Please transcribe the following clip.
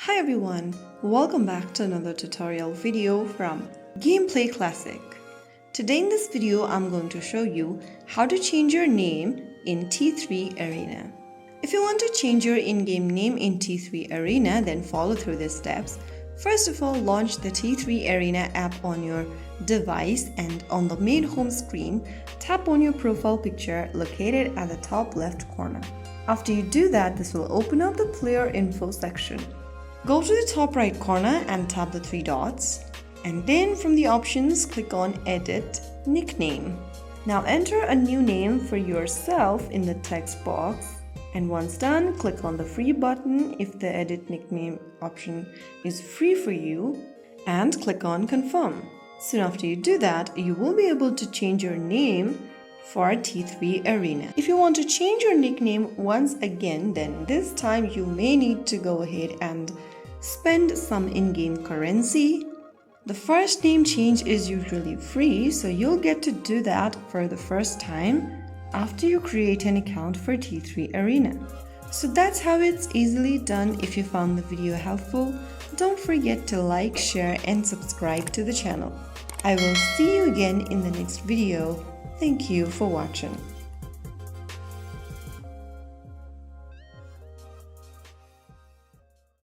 Hi everyone, welcome back to another tutorial video from Gameplay Classic. Today in this video, I'm going to show you how to change your name in T3 Arena. If you want to change your in-game name in T3 Arena, then follow through these steps. First of all, launch the T3 Arena app on your device and on the main home screen, tap on your profile picture located at the top left corner. After you do that, this will open up the player info section. Go to the top right corner and tap the three dots, and then from the options click on Edit Nickname. Now enter a new name for yourself in the text box, and once done, click on the free button if the Edit Nickname option is free for you, and click on Confirm. Soon after you do that, you will be able to change your name for T3 Arena. If you want to change your nickname once again, then this time you may need to go ahead and spend some in-game currency. The first name change is usually free, so you'll get to do that for the first time after you create an account for T3 Arena. So that's how it's easily done. If you found the video helpful, don't forget to like, share and subscribe to the channel. I will see you again in the next video. Thank you for watching.